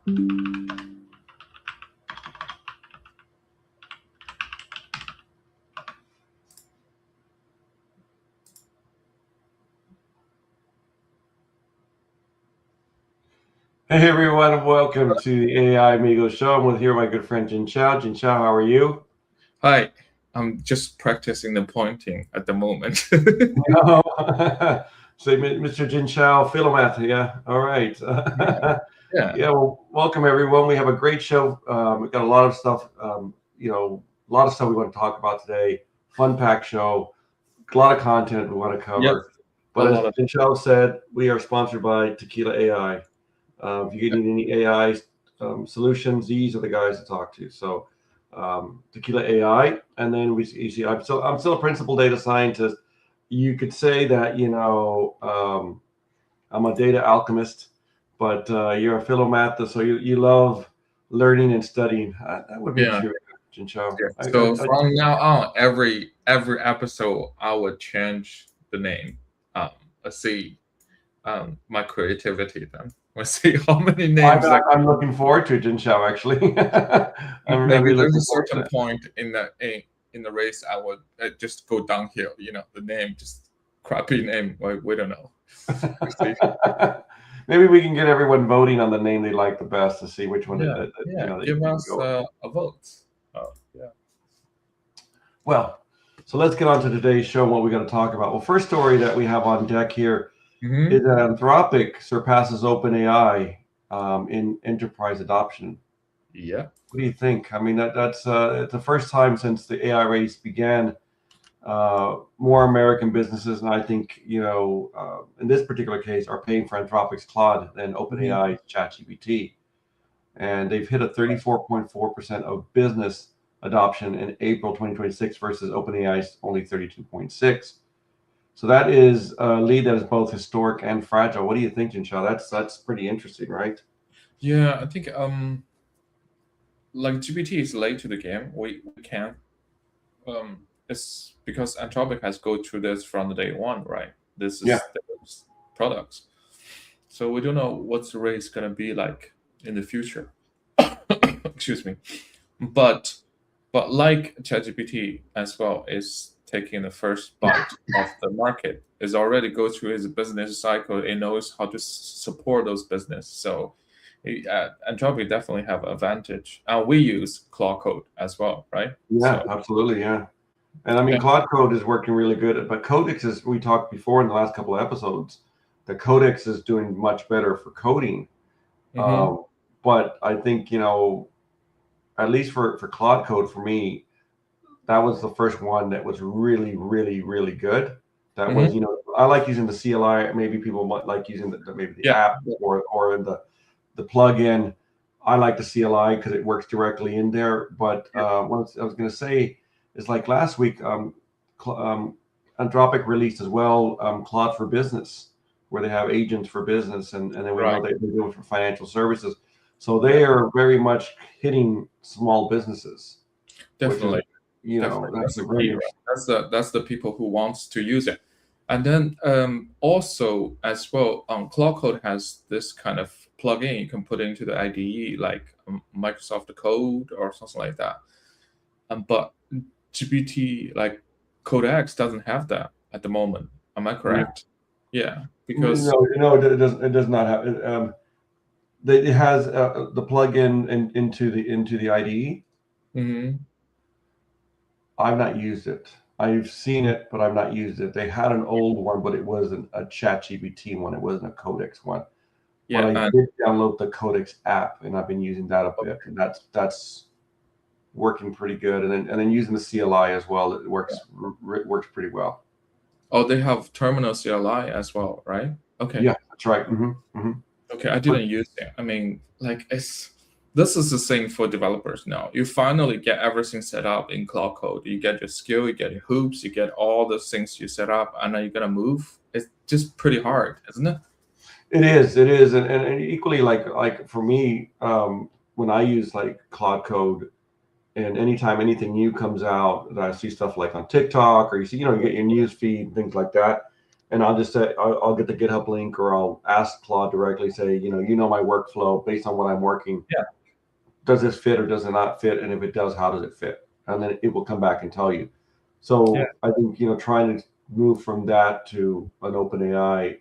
Hey everyone, welcome to the AI Amigos Show. I'm with here my good friend Jin Chao. Jin Chao, how are you? Hi, I'm just practicing the pointing at the moment. No. Say, Mr. Jin Chao, Philomath, yeah. All right. Yeah, Yeah, well, welcome everyone. We have a great show. We've got a lot of stuff, a lot of stuff we want to talk about today. Fun packed show, a lot of content we want to yep, cover. a But as lot of Jin Chao said, we are sponsored by Tequila AI. If you need any AI solutions, these are the guys to talk to. So Tequila AI, and then you see, I'm still a principal data scientist. You could say that I'm a data alchemist, but you're a philomath, so you love learning and studying. That would be yeah. true, Jincho. Yeah. So from now on, every episode, I would change the name. Let's see, my creativity. Then let's see how many names. I'm looking forward to Jincho. Actually, I'm Maybe really there's looking a forward to certain that. point in the race, I would just go downhill. The name just crappy name. We don't know. See. Maybe we can get everyone voting on the name they like the best to see which one Yeah, that yeah. that Give you can us go with. a vote. Yeah. Well, so let's get on to today's show and what we got to talk about. Well, first story that we have on deck here Mm-hmm. is that Anthropic surpasses OpenAI in enterprise adoption. Yeah. What do you think? I mean, that's it's the first time since the AI race began. More American businesses, and I think in this particular case, are paying for Anthropic's Claude than Mm-hmm. OpenAI's ChatGPT, and they've hit a 34.4% of business adoption in April 2026 versus OpenAI's only 32.6. So that is a lead that is both historic and fragile. What do you think, Jinshaw? That's pretty interesting, right? Yeah, I think like GPT is late to the game. We can't it's because Anthropic has go through this from the day one, right? This Yeah. is their products. So we don't know what's the race gonna be like in the future. Excuse me. But like ChatGPT as well is taking the first bite of the market, is already go through its business cycle. It knows how to support those business. So Anthropic definitely have advantage. And we use Claude Code as well, right? Yeah, So absolutely. Yeah. And I mean, yeah. Claude Code is working really good, but Codex is, we talked before in the last couple of episodes, the Codex is doing much better for coding. Mm-hmm. Um, but I think, at least for Claude Code, for me, that was the first one that was really, really, really good. That was, Mm-hmm. I like using the CLI. Maybe people might like using maybe the Yeah. app or in the plugin. I like the CLI because it works directly in there. But what I was going to say is like last week, Anthropic released as well Claude for Business, where they have agents for business, and then we know Right. they do it for financial services. So Yeah. they are very much hitting small businesses, which is, Definitely. Definitely. that's That's a the very key, right? That's the people who wants to use it. And then also as well, Cloud Code has this kind of plugin you can put into the IDE, like Microsoft Code or something like that. But GPT, like Codex, doesn't have that at the moment. Am I yeah. correct? Yeah, because No, it does not have it. It has the plugin into the IDE. mhm. I've not used it. I've seen it, but I've not used it. They had an old one, but it wasn't a ChatGPT one. It wasn't a Codex one. But Yeah, I and did download the Codex app, and I've been using that a bit, and that's working pretty good. And then using the CLI as well, it works pretty well. oh, they have terminal CLI as well, right? Okay. Yeah, that's right. Okay, I But didn't use it. I mean, like this is the thing for developers now. You finally get everything set up in Cloud Code. You get your skill, you get your hoops, you get all the things you set up, and now you're gonna move. It's just pretty hard, isn't it? it is, and equally like for me, when I use like Claude Code, and anytime anything new comes out, that I see stuff like on TikTok or you see, you get your news feed, things like that. and I'll just say I'll get the GitHub link, or I'll ask Claude directly, say, my workflow based on what I'm working. Yeah. Does this fit or does it not fit? And if it does, how does it fit? And then it will come back and tell you. So I think trying to move from that to an OpenAI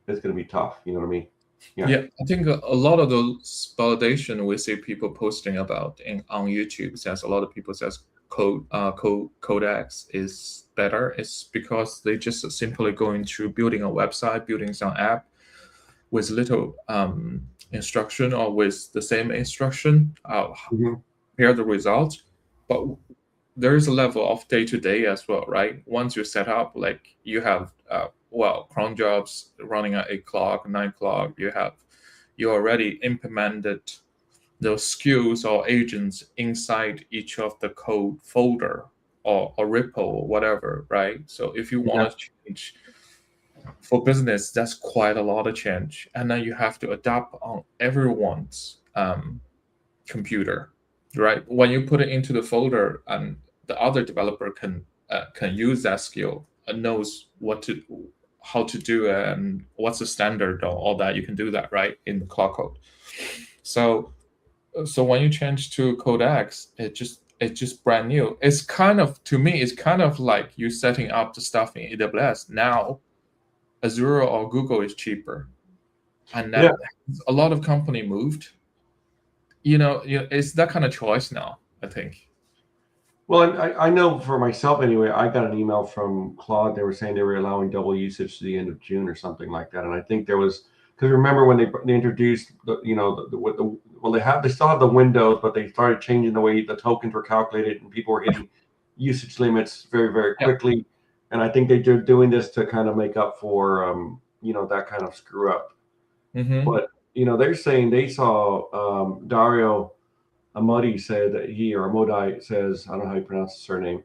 is going to be tough. You know what I mean? Yeah, I think a lot of those validation we see people posting about on YouTube says a lot of people says Codex is better. It's because they just simply going through building a website, building some app with little instruction or with the same instruction, compare the results. But there is a level of day-to-day as well, right? Once you set up, like you have cron jobs running at 8 o'clock, 9 o'clock, you already implemented those skills or agents inside each of the code folder or repo or whatever, right? So if you want to change for business, that's quite a lot of change, and then you have to adapt on everyone's computer, right? When you put it into the folder, and the other developer can use that skill and knows how to do it and what's the standard or all that, you can do that right in the Claude Code. So when you change to Codex, it's just brand new. It's kind of, to me, it's kind of like you setting up the stuff in AWS. Now Azure or Google is cheaper, and then a lot of company moved. It's that kind of choice now, I think. Well, I know for myself anyway, I got an email from Claude. They were saying they were allowing double usage to the end of June or something like that. And I think there was, because remember when they introduced they still have the windows, but they started changing the way the tokens were calculated, and people were hitting usage limits very, very quickly. Yeah. And I think they're doing this to kind of make up for that kind of screw up. Mm-hmm. But they're saying they saw Dario Amodi said that Amodi says, I don't know how you pronounce the surname,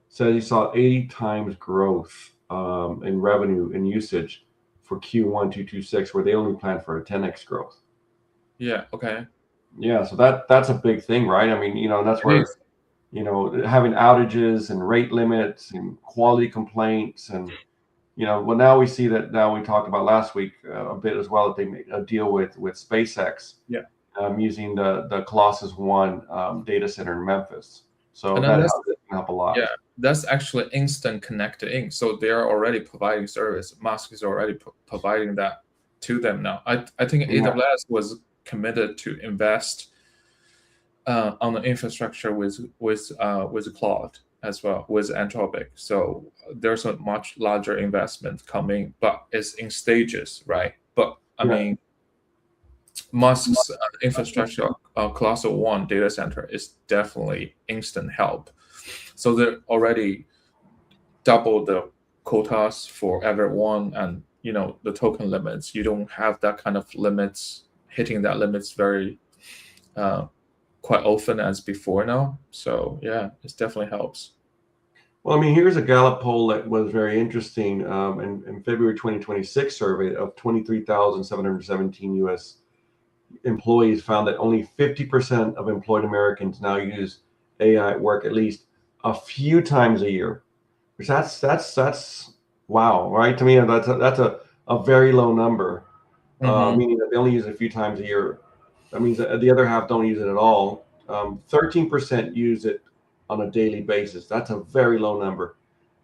said he saw 80 times growth in revenue and usage for Q1 226, where they only plan for a 10x growth. Yeah. Okay. Yeah. So that's a big thing, right? I mean, that's where, having outages and rate limits and quality complaints and, well, now we see that. Now we talked about last week a bit as well, that they made a deal with SpaceX. Yeah. Using the Colossus One data center in Memphis. So that can help a lot. Yeah, that's actually instant connected in. So they are already providing service. Musk is already providing that to them now. I think AWS was committed to invest on the infrastructure with Claude as well, with Anthropic. So there's a much larger investment coming, but it's in stages, right? But I mean, Musk's infrastructure, Colossus One data center is definitely instant help. So they already doubled the quotas for everyone, and the token limits. You don't have that kind of limits, hitting that limits very quite often as before now. So yeah, it definitely helps. Well, I mean, here's a Gallup poll that was very interesting. In February 2026 survey of 23,717 U.S. employees found that only 50% of employed Americans now use AI at work at least a few times a year. Which that's wow, right? To me, that's a very low number. Meaning that they only use it a few times a year. That means that the other half don't use it at all. 13% use it on a daily basis. That's a very low number.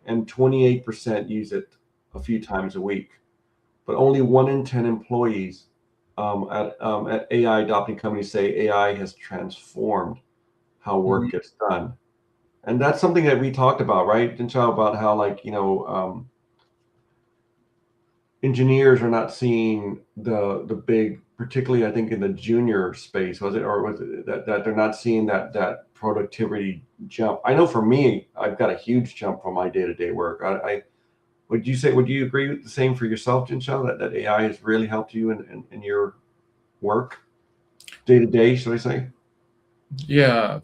And 28% use it a few times a week. But only 1 in 10 employees at AI adopting companies say AI has transformed how work gets done. And that's something that we talked about, right, Jinsha, about how, like, engineers are not seeing the big, particularly I think in the junior space, was it that they're not seeing that productivity jump. I know for me, I've got a huge jump from my day-to-day work. Would you agree with the same for yourself, Jinsha, that AI has really helped you in your work day-to-day, should I say? Yeah,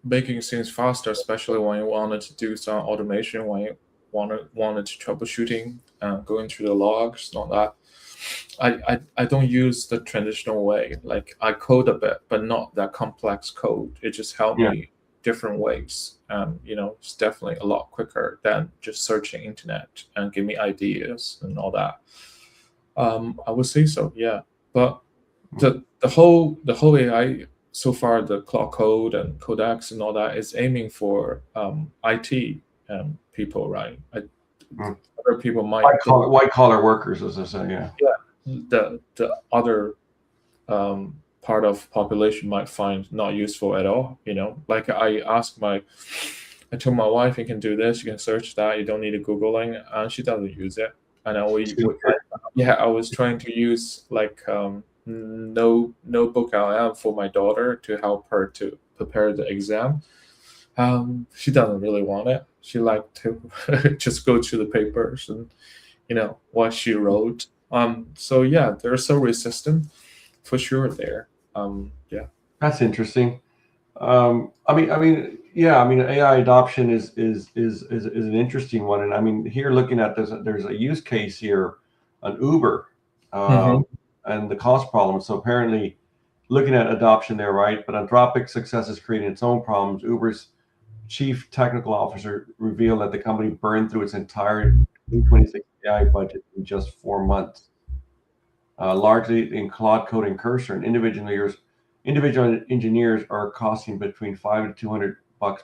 making things faster, especially when you wanted to do some automation, when you wanted to troubleshooting, going through the logs and all that. I don't use the traditional way. Like, I code a bit, but not that complex code. It just helped me different ways. It's definitely a lot quicker than just searching internet and give me ideas and all that. I would say so, yeah. But the whole AI so far, the Claude Code and Codex and all that is aiming for IT people, right? Other people might white collar workers, as I say, yeah. The other part of population might find not useful at all. Like I told my wife, you can do this, you can search that, you don't need a Googling, and she doesn't use it. And I was trying to use like notebook LM for my daughter to help her to prepare the exam. She doesn't really want it. She liked to just go to the papers and what she wrote. So yeah, they're so resistant for sure there. Yeah. That's interesting. AI adoption is an interesting one, and I mean, here looking at this, there's a use case here on Uber, and the cost problem. So apparently, looking at adoption there, right? But Anthropic success is creating its own problems. Uber's chief technical officer revealed that the company burned through its entire 2026 AI budget in just 4 months, largely in Claude Code and Cursor, and individual engineers are costing between $500 to $200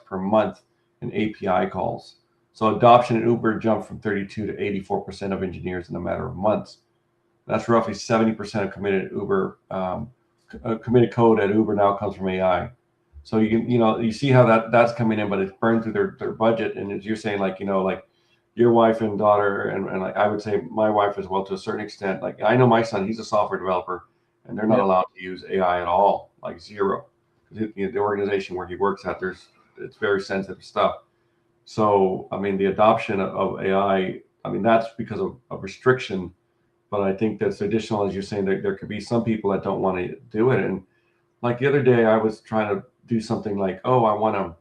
per month in API calls. So adoption at Uber jumped from 32 to 84% of engineers in a matter of months. That's roughly 70% of committed code at Uber now comes from AI. So you see how that's coming in, but it's burned through their budget. And as you're saying, like your wife and daughter, and like I would say my wife as well to a certain extent. Like I know my son, he's a software developer, and they're not allowed to use AI at all, like zero. The organization where he works at, it's very sensitive stuff. So I mean, the adoption of AI, I mean, that's because of restriction. But I think that's additional, as you're saying, there could be some people that don't want to do it. And like the other day, I was trying to do something like, oh, I want to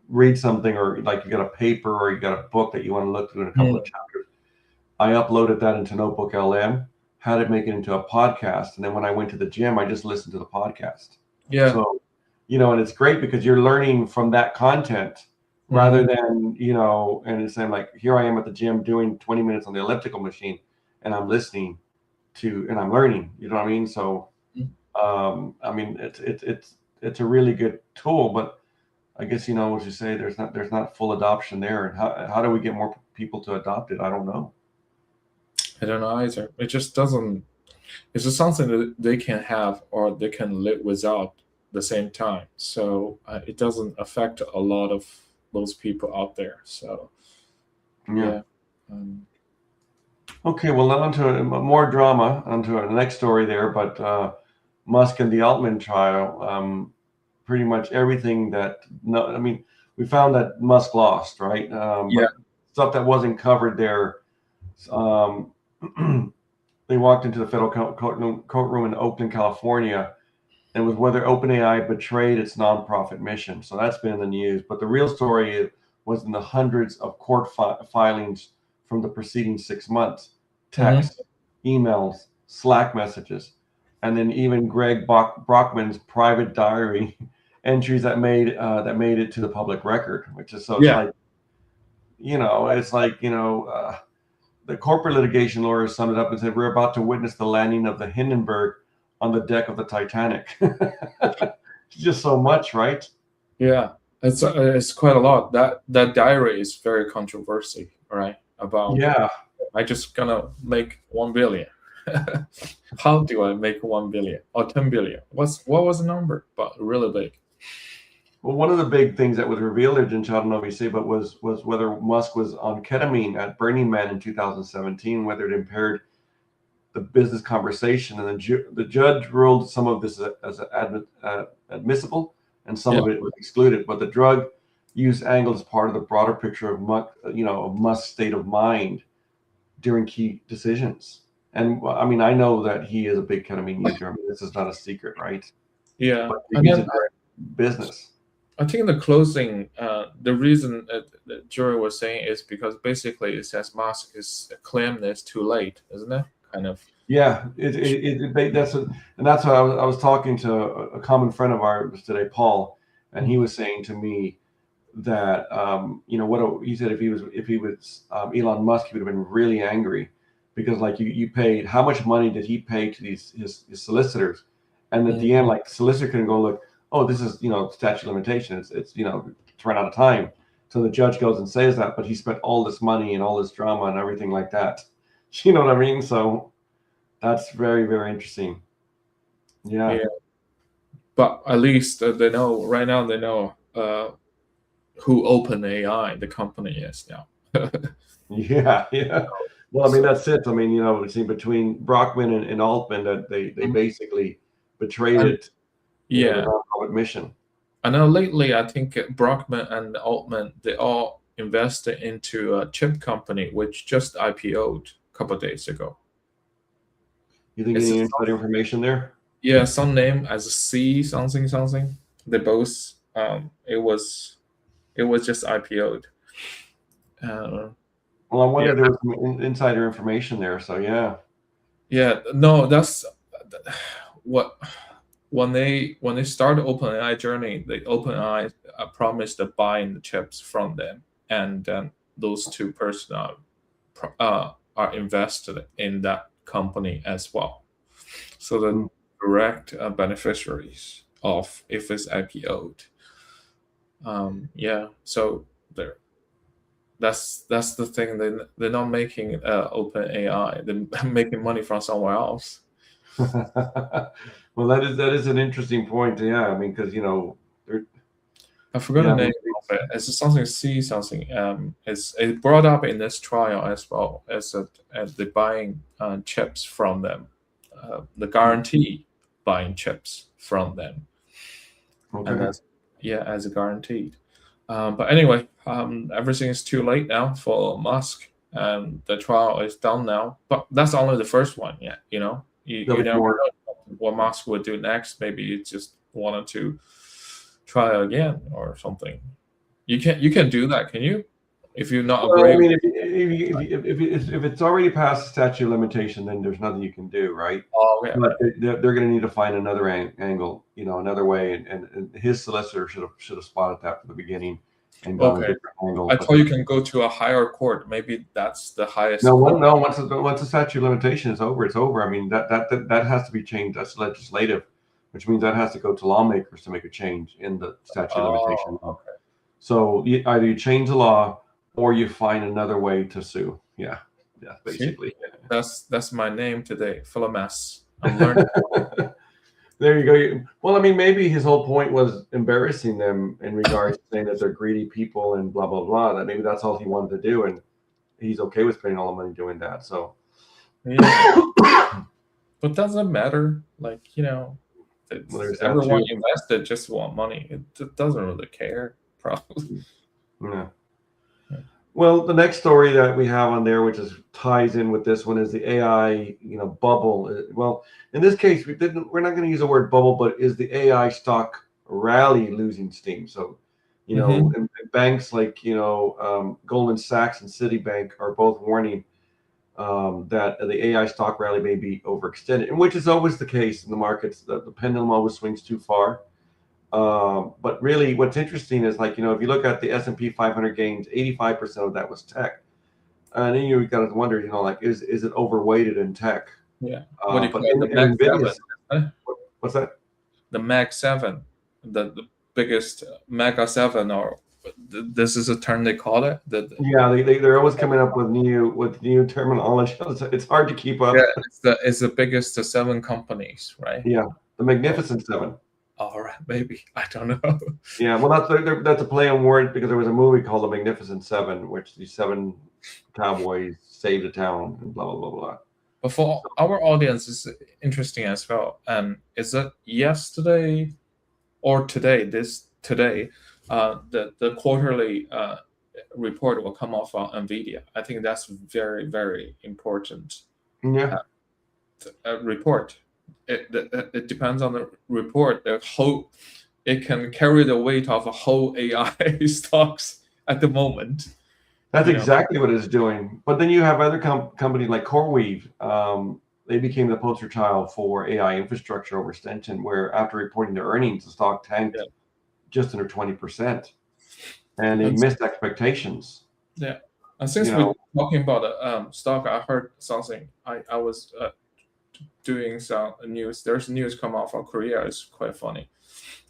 read something, or like you got a paper or you got a book that you want to look through in a couple of chapters. I uploaded that into Notebook LM, had it make it into a podcast. And then when I went to the gym, I just listened to the podcast. Yeah. So, and it's great because you're learning from that content rather than, and it's saying like, here I am at the gym doing 20 minutes on the elliptical machine and I'm listening to, and I'm learning, you know what I mean? So, I mean, it's a really good tool, but I guess, what you say, there's not full adoption there. And how do we get more people to adopt it? I don't know. I don't know either. It just doesn't. It's just something that they can have or they can live without the same time. So it doesn't affect a lot of those people out there. So yeah. Okay, well, now onto more drama, onto our next story there. But Musk and the Altman trial, pretty much everything we found that Musk lost, right? But stuff that wasn't covered there. They walked into the federal courtroom in Oakland, California, and was whether OpenAI betrayed its nonprofit mission. So that's been in the news. But the real story was in the hundreds of court filings from the preceding 6 months, texts, emails, Slack messages, and then even Greg Brockman's private diary entries that made it to the public record, which is it's like the corporate litigation lawyers summed it up and said, we're about to witness the landing of the Hindenburg on the deck of the Titanic. It's just so much, right? Yeah, it's quite a lot. That diary is very controversial, right? About I just gonna make 1 billion. How do I make 1 billion or 10 billion? What was the number? But really big. Well, one of the big things that was revealed there, Jinch, I don't know if you see, but was whether Musk was on ketamine at Burning Man in 2017, whether it impaired the business conversation. And the judge ruled some of this as admissible and some of it was excluded. But the drug use angle is part of the broader picture of Musk's state of mind during key decisions. And I mean, I know that he is a big ketamine user. I mean, this is not a secret, right? Yeah. But he's a business. I think in the closing, the reason the jury was saying is because basically it says Musk is claimed this too late, isn't it? Kind of. Yeah, that's what I was talking to a common friend of ours today, Paul, and he was saying to me that he said if he was Elon Musk, he would have been really angry because like you paid, how much money did he pay to his solicitors, and at the end, like, solicitor couldn't go look, oh, this is statute of limitations, it's it's run out of time. So the judge goes and says that, but he spent all this money and all this drama and everything like that. You know what I mean? So that's very, very interesting. Yeah. But at least they know right now. They know who OpenAI, the company, is now. Yeah. Well, I mean, that's it. I mean, see, between Brockman and Altman, that they basically betrayed it. The nonprofit mission. I know lately, I think Brockman and Altman, they all invested into a chip company which just IPO'd a couple of days ago. You think any inside information there? Yeah, some name as C something something. They both it was just IPO'd. Well, I wonder if there was some insider information there. So yeah. Yeah, no, that's what when they started OpenAI journey, the OpenAI promised to buying the chips from them, and then those two persons are invested in that company as well. So the direct beneficiaries of if it's IPO'd. So that's the thing. They're not making OpenAI. They're making money from somewhere else. Well, that is an interesting point. Yeah, I mean, because I forgot the name of it. It's something C something. It's brought up in this trial as well as the buying chips from them, the guarantee buying chips from them, and that's as a guaranteed. But anyway, everything is too late now for Musk, and the trial is done now. But that's only the first one. Yeah, you never know what Musk would do next. Maybe he just wanted to try again or something. You can do that, can you? If you're not I mean, if it's already past the statute of limitation, then there's nothing you can do, right? Oh, yeah. But they're going to need to find another angle, another way, and his solicitor should have spotted that from the beginning and gone a different angle. I thought you can go to a higher court. Maybe that's the highest. No, once the statute of limitation is over, it's over. I mean, that has to be changed. That's legislative, which means that has to go to lawmakers to make a change in the statute of limitation law. Okay. So either you change the law or you find another way to sue. Yeah, basically. That's my name today, Philomas. I'm learning. There you go. Well, I mean, maybe his whole point was embarrassing them in regards to saying that they're greedy people and blah, blah, blah. That maybe that's all he wanted to do, and he's okay with spending all the money doing that. So, but doesn't matter. Like, everyone invested just want money. It doesn't really care, probably. Yeah. Well, the next story that we have on there, which ties in with this one, is the AI, bubble. Well, in this case, we're not going to use the word bubble, but is the AI stock rally losing steam? So, and banks like Goldman Sachs and Citibank are both warning that the AI stock rally may be overextended, and which is always the case in the markets. The pendulum always swings too far. But really, what's interesting is if you look at the S&P 500 gains, 85% of that was tech, and then you got to wonder, is it overweighted in tech? Yeah. What do you call the Mag 7? What's that? The Mag 7, the biggest Mega 7, or this is a term they call it. They're always coming up with new terminology. It's hard to keep up. Yeah, it's the biggest 7 companies, right? Yeah, the Magnificent 7. All right, maybe. I don't know. Yeah, well, that's a play on words because there was a movie called The Magnificent Seven, which these 7 cowboys saved a town and blah, blah, blah, blah. But for our audience, it's interesting as well. Is it yesterday or today? The quarterly report will come off on NVIDIA. I think that's very, very important. Yeah. Report. It depends on the report. It can carry the weight of a whole AI stocks at the moment. That's exactly what it's doing. But then you have other companies like CoreWeave. They became the poster child for AI infrastructure overextension, where after reporting their earnings, the stock tanked just under 20%, and they missed expectations. Yeah, and since we're talking about stock, I heard something. I was doing some news. There's news come out from Korea. It's quite funny.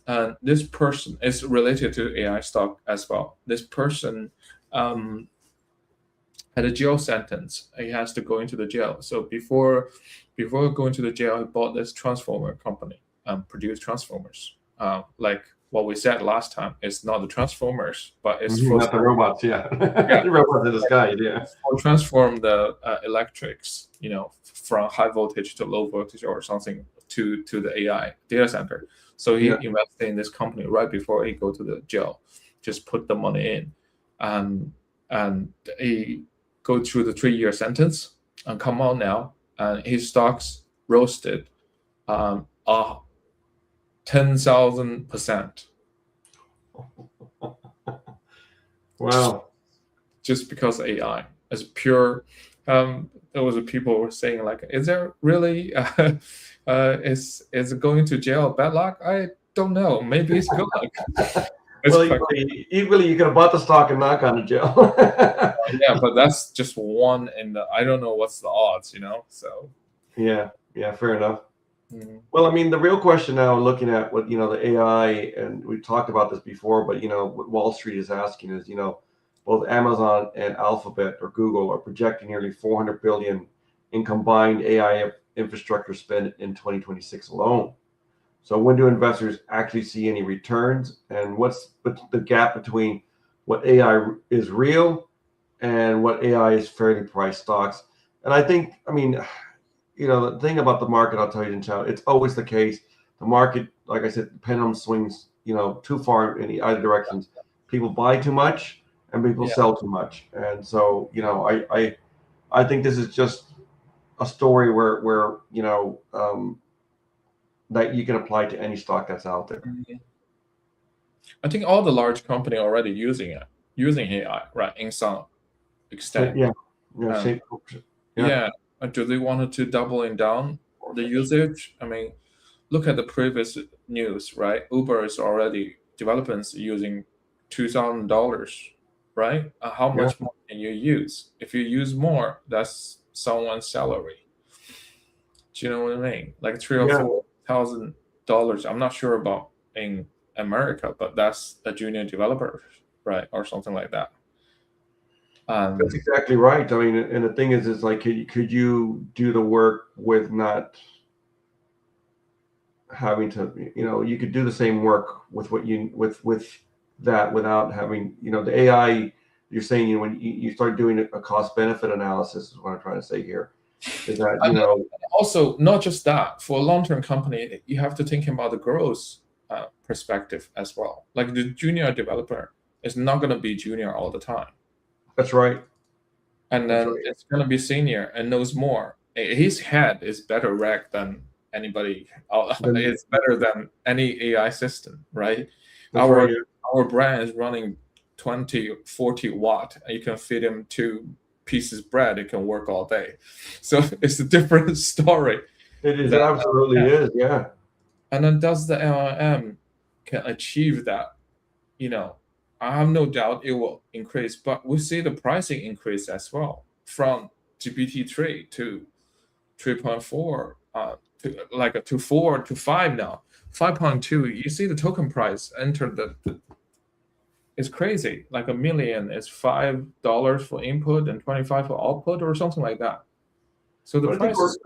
And this person is related to AI stock as well. This person had a jail sentence. He has to go into the jail. So before going to the jail, he bought this transformer company, produce transformers. Like what we said last time, it's not the transformers, but it's for not the robots. Yeah, the robots in the sky. Yeah, or transform the electrics, from high voltage to low voltage or something to the AI data center. So he invested in this company right before he go to the jail, just put the money in, and he go through the 3-year sentence and come out now, and his stocks roasted 10,000%. Wow! Just because AI is pure. There was people were saying like, is there really is going to jail bad luck? I don't know. Maybe it's good luck. Well, equally, you could have bought the stock and not gone to jail. Yeah, but that's just one, and I don't know what's the odds, So yeah, fair enough. Mm-hmm. Well, I mean, the real question now, looking at what the AI, and we talked about this before, but what Wall Street is asking is, both Amazon and Alphabet or Google are projecting nearly $400 billion in combined AI infrastructure spend in 2026 alone. So when do investors actually see any returns, and what's the gap between what AI is real and what AI is fairly priced stocks? And I think, the thing about the market, I'll tell you, it's always the case. The market, like I said, the pendulum swings, too far in either directions. People buy too much and people sell too much. And so, I think this is just a story where that you can apply to any stock that's out there. I think all the large company already using AI, right, in some extent. Yeah. Do they want to doubling down the usage? I mean, look at the previous news, right? Uber is already developers using $2,000, right? How much more can you use? If you use more, that's someone's salary. Do you know what I mean? Like $3,000 or $4,000. I'm not sure about in America, but that's a junior developer, right, or something like that. That's exactly right. I mean, and the thing is like, could you do the work with not having to, you could do the same work with what with that without having, the AI. You're saying, when you start doing a cost benefit analysis is what I'm trying to say here. Is that also not just that, for a long-term company, you have to think about the growth perspective as well. Like the junior developer is not going to be junior all the time. That's right. And then it's going to be senior and knows more. His head is better racked than anybody. It's better than any AI system, right? Our brand is running 20, 40 watt. You can feed him 2 pieces of bread. It can work all day. So it's a different story. It is. It absolutely is. Yeah. And then does the LLM can achieve that? I have no doubt it will increase, but we see the pricing increase as well from GPT-3 to 3.4, to 4 to 5 now, 5.2. You see the token price enter it's crazy. Like $1 million is $5 for input and 25 for output or something like that. So the price is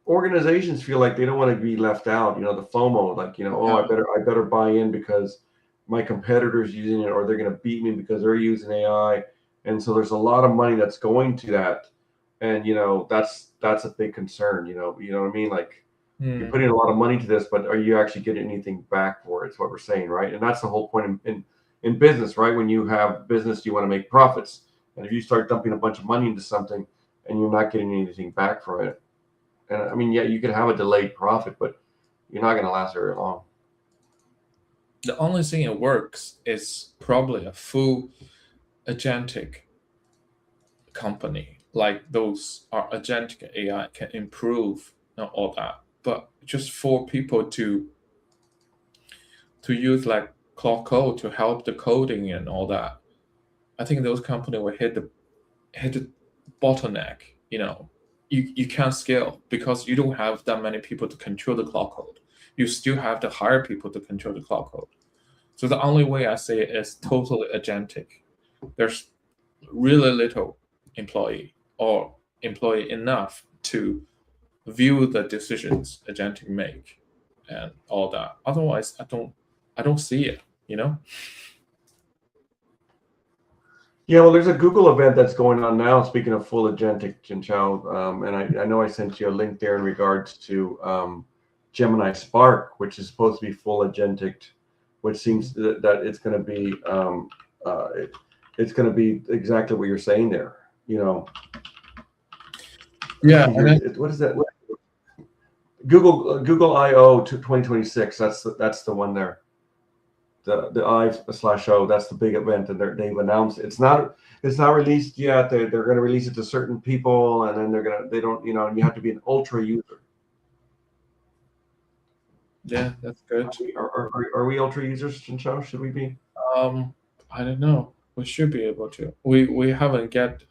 organizations feel like they don't want to be left out. The FOMO, like I better buy in because my competitor's using it, or they're going to beat me because they're using AI. And so there's a lot of money that's going to that. And, that's a big concern, you know what I mean? Like you're putting a lot of money to this, but are you actually getting anything back for it? It's what we're saying, right? And that's the whole point in business, right? When you have business, you want to make profits. And if you start dumping a bunch of money into something and you're not getting anything back from it, and I mean, you could have a delayed profit, but you're not going to last very long. The only thing it works is probably a full agentic company. Like those are agentic AI can improve all that. But just for people to use like Claude Code to help the coding and all that, I think those companies will hit the bottleneck. You can't scale because you don't have that many people to control the Claude Code. You still have to hire people to control the Claude Code. So the only way I say it is totally agentic. There's really little employee or employee enough to view the decisions agentic make and all that. Otherwise, I don't see it. Yeah, well, there's a Google event that's going on now. Speaking of full agentic, Jinchao, and I know I sent you a link there in regards to Gemini Spark, which is supposed to be full agentic, which seems that it's going to be it's going to be exactly what you're saying there. Yeah. What is that? Google I/O 2026. That's the one there. The I/O, that's the big event, and they've announced it's not released yet. They're going to release it to certain people, and then they don't, and you have to be an ultra user. Yeah, that's good. Are we ultra users, Jinchao? Should we be? I don't know. We should be able to. We haven't get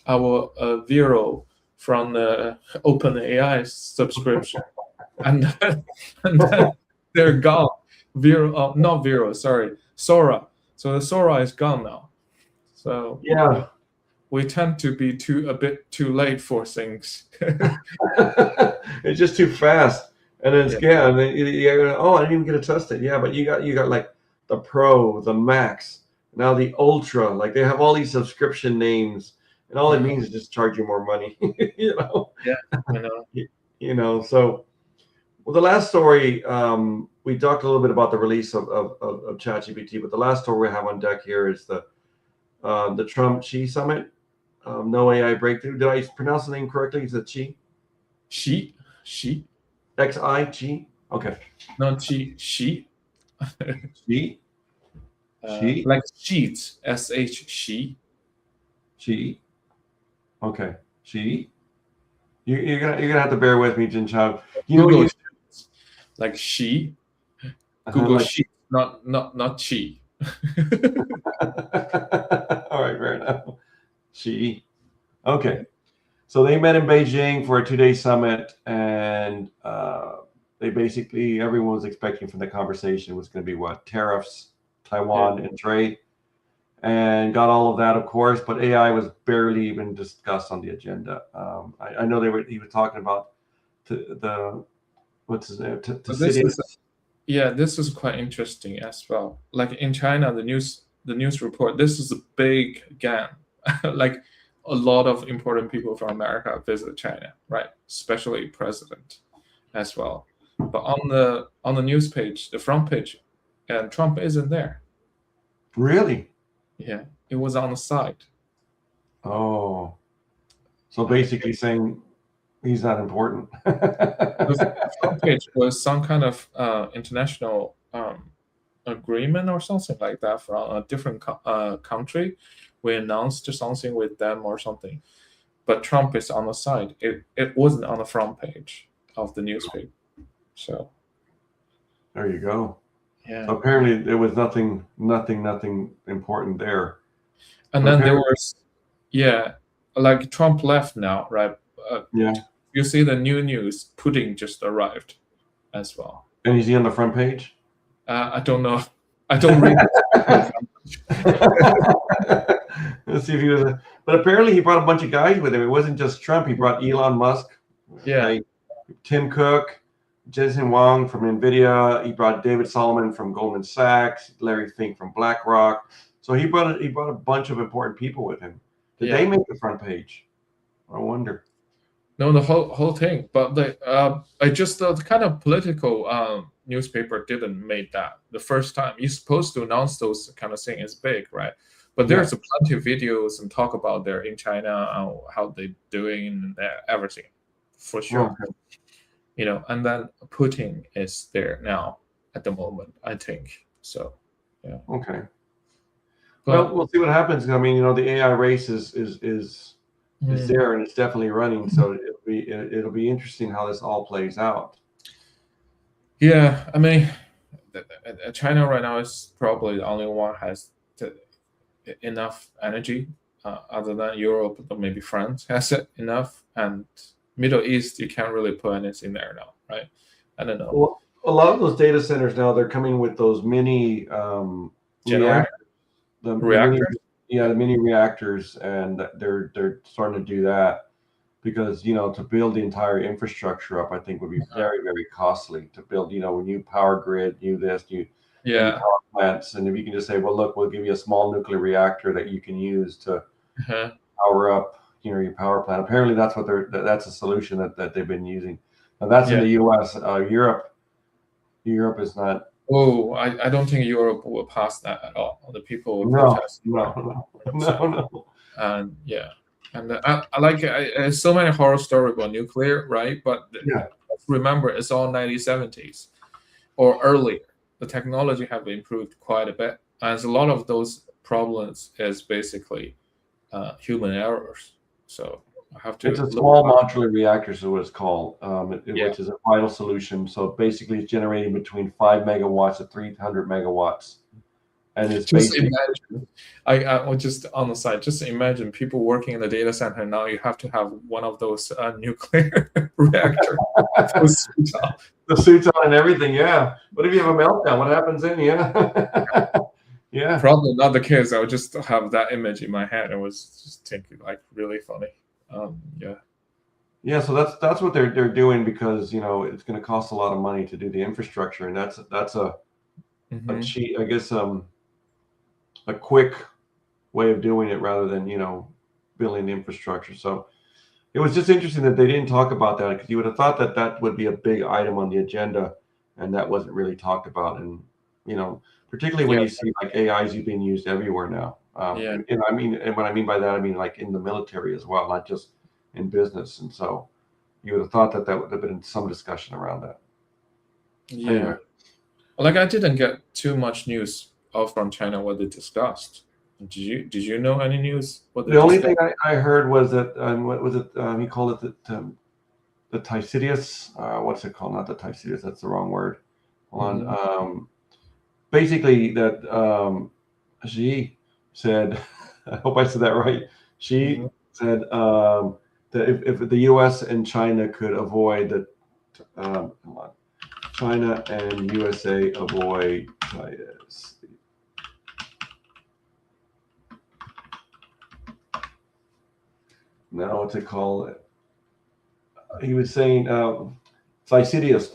our Vero from the OpenAI subscription, and then they're gone. Vero, not Vero, sorry, Sora. So the Sora is gone now. So yeah, we tend to be a bit too late for things. It's just too fast, and then and then I didn't even get to test it. Yeah, but you got like the Pro, the Max, now the Ultra. Like they have all these subscription names, and all it means is just charge you more money. Yeah, I know. So. Well, the last story, we talked a little bit about the release of ChatGPT, but the last story we have on deck here is the Trump-Xi summit. No AI breakthrough. Did I pronounce the name correctly? Is it Xi? Xi. Xi? Xi? Okay. No, Xi. Xi. Xi? Like sheets. Xi. Xi. Okay. Xi. You're gonna have to bear with me, Jinchao. Google like Xi. Google like Sheets, not Xi. All right, fair enough. Xi. Okay. So they met in Beijing for a 2-day summit, and they basically, everyone was expecting from the conversation was going to be what? Tariffs, Taiwan, and trade, and got all of that, of course, but AI was barely even discussed on the agenda. I know he was talking about what's his name? This is quite interesting as well. Like in China, the news report, this is a big GAN. Like a lot of important people from America visit China, right? Especially president as well. But on the news page, the front page, and Trump isn't there. Really? Yeah, it was on the side. Oh, so basically saying he's not important. The front page was some kind of international agreement or something like that from a different country. We announced something with them or something, but Trump is on the side. It wasn't on the front page of the newspaper. So there you go. Yeah. So apparently there was nothing important there. And then there was, like Trump left now, right? You see the new news, Putin just arrived as well. And is he on the front page? I don't know. I don't read it. Let's see if he was. But apparently he brought a bunch of guys with him. It wasn't just Trump. He brought Elon Musk, Tim Cook, Jensen Huang from NVIDIA. He brought David Solomon from Goldman Sachs, Larry Fink from BlackRock. So he brought a bunch of important people with him. Did they make the front page? I wonder. No, the whole thing. But the kind of political newspaper didn't make that the first time. You're supposed to announce those kind of thing is big, right? But there's plenty of videos and talk about they're in China, how they're doing and everything, for sure. Okay. And then Putin is there now at the moment, I think. So, yeah. Okay. Well, we'll see what happens. I mean, the AI race is there, and it's definitely running. So it'll be interesting how this all plays out. Yeah, I mean, China right now is probably the only one has enough energy. Other than Europe, or maybe France has it enough, and Middle East you can't really put anything there now, right? I don't know. Well, a lot of those data centers now, they're coming with those mini Generator? the Reactors? the mini reactors, and they're starting to do that because to build the entire infrastructure up, I think would be very, very costly to build. A new power grid, new Yeah. power plants, and if you can just say, well, look, we'll give you a small nuclear reactor that you can use to power up, your power plant. Apparently, that's a solution that they've been using. Now that's in the U.S. Europe is not. Oh, I don't think Europe will pass that at all. The people will protest. No. And yeah, and I like so many horror stories about nuclear, right? But remember, it's all 1970s or earlier. The technology have improved quite a bit, and a lot of those problems is basically human errors. So I have to. It's a small modular reactor, is what it's called, which is a vital solution. So basically, it's generating between 5 megawatts to 300 megawatts, and it's just imagine. I just on the side, just imagine people working in the data center now. You have to have one of those nuclear reactor. The suits on and everything. Yeah. What if you have a meltdown? What happens then? Yeah. Yeah. Probably not the case. I would just have that image in my head. I was just thinking like really funny. Yeah, so that's what they're doing because it's going to cost a lot of money to do the infrastructure, and that's a cheap, I guess, a quick way of doing it rather than building the infrastructure. So it was just interesting that they didn't talk about that, because you would have thought that would be a big item on the agenda, and that wasn't really talked about. And particularly when you see like AIs being used everywhere now. And what I mean by that, I mean like in the military as well, not just in business. And so you would have thought that would have been some discussion around that. Yeah. Anyway. Like I didn't get too much news from China what they discussed. Did you know any news? The only thing I heard was that what was it? He called it the Tysidius. What's it called? Not the Tysidius. That's the wrong word. Hold on. Basically, that Xi said. I hope I said that right. Xi said that if the U.S. and China could avoid that, China and USA avoid bias. Now, what's it called? He was saying Thucydides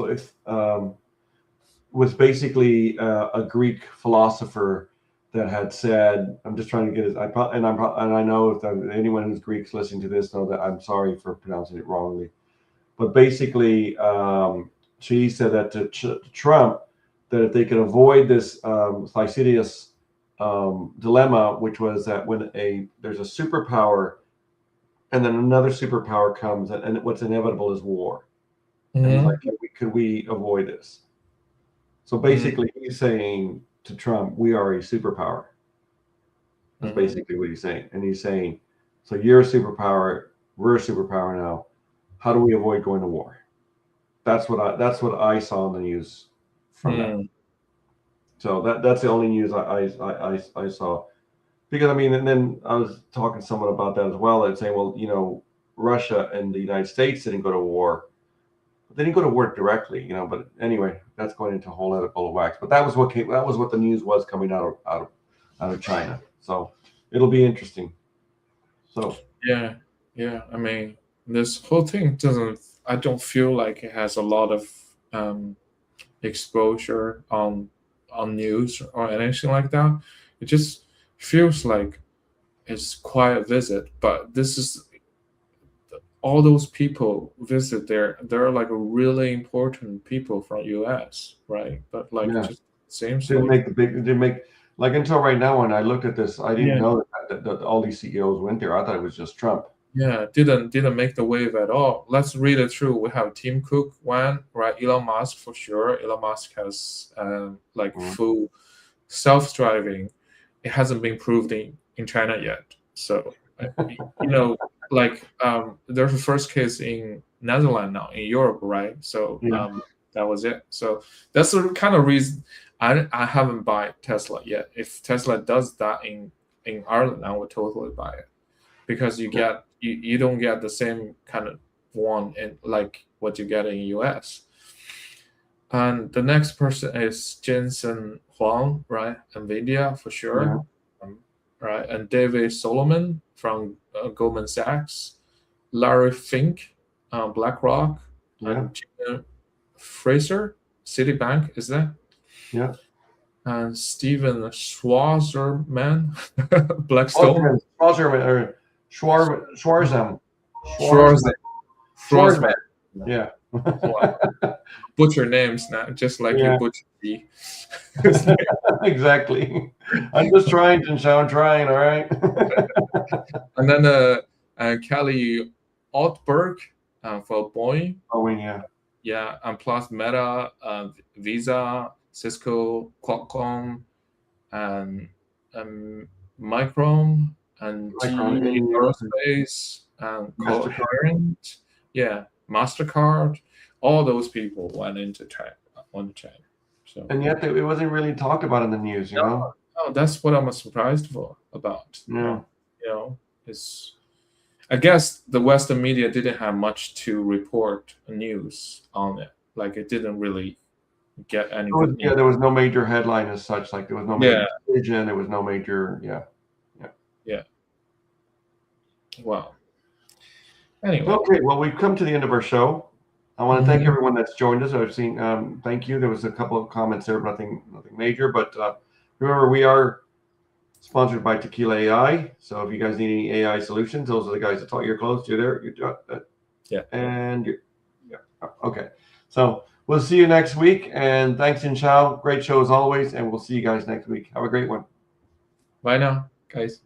was basically a Greek philosopher that had said, I'm just trying to get his, and I know if anyone who's Greek's listening to this know that I'm sorry for pronouncing it wrongly, but basically she said that to Trump, that if they could avoid this Thucydides dilemma, which was that when there's a superpower and then another superpower comes, and what's inevitable is war. And he's like, could we avoid this? So basically, he's saying to Trump, we are a superpower. That's basically what he's saying. And he's saying, so you're a superpower, we're a superpower now. How do we avoid going to war? That's what I saw in the news from that. So that's the only news I saw. Because I mean, and then I was talking to someone about that as well, and saying, well, Russia and the United States didn't go to war. They didn't go to war directly, But anyway, that's going into a whole other ball of wax. But that was what the news was coming out of China. So it'll be interesting. So yeah. I mean, this whole thing I don't feel like it has a lot of exposure on news or anything like that. It just feels like it's quiet visit, but this is. All those people visit there. They're like really important people from US, right? But like, it just seems didn't make like until right now. When I looked at this, I didn't know that all these CEOs went there. I thought it was just Trump. Yeah, didn't make the wave at all. Let's read it through. We have Tim Cook one, right? Elon Musk for sure. Elon Musk has full self-driving. It hasn't been proved in China yet. So there's a first case in Netherlands now, in Europe, right? So that was it. So that's the kind of reason I haven't bought Tesla yet. If Tesla does that in Ireland, I would totally buy it, because you don't get the same kind of one in like what you get in US. And the next person is Jensen Huang, right? NVIDIA for sure, right? And David Solomon from Goldman Sachs, Larry Fink, BlackRock, and Gina Fraser, Citibank, is that? Yeah. And Steven Schwarzman, Blackstone. Schwarzman. Yeah. Butcher names now, just like you butcher me. Exactly. I'm just trying, Jinsha. I'm trying, all right? And then Kelly Altberg for Boeing. Boeing, yeah. Yeah, and plus Meta, Visa, Cisco, Qualcomm, and Micron, and GE Aerospace, and Coherent. Yeah, MasterCard. All those people went into China. So, and yet it wasn't really talked about in the news, you know? No, that's what I'm surprised about. Yeah. It's, I guess the Western media didn't have much to report news on it. Like, it didn't really get any. There was no major headline as such. Like, there was no major decision. There was no major, Yeah. Wow. Anyway. Okay, well, we've come to the end of our show. I want to thank everyone that's joined us. I've seen, thank you. There was a couple of comments there, but nothing major. But remember, we are sponsored by Tequila AI. So if you guys need any AI solutions, those are the guys that taught your clothes. You're there. And okay. So we'll see you next week. And thanks, Jinsha. Great show as always. And we'll see you guys next week. Have a great one. Bye now, guys.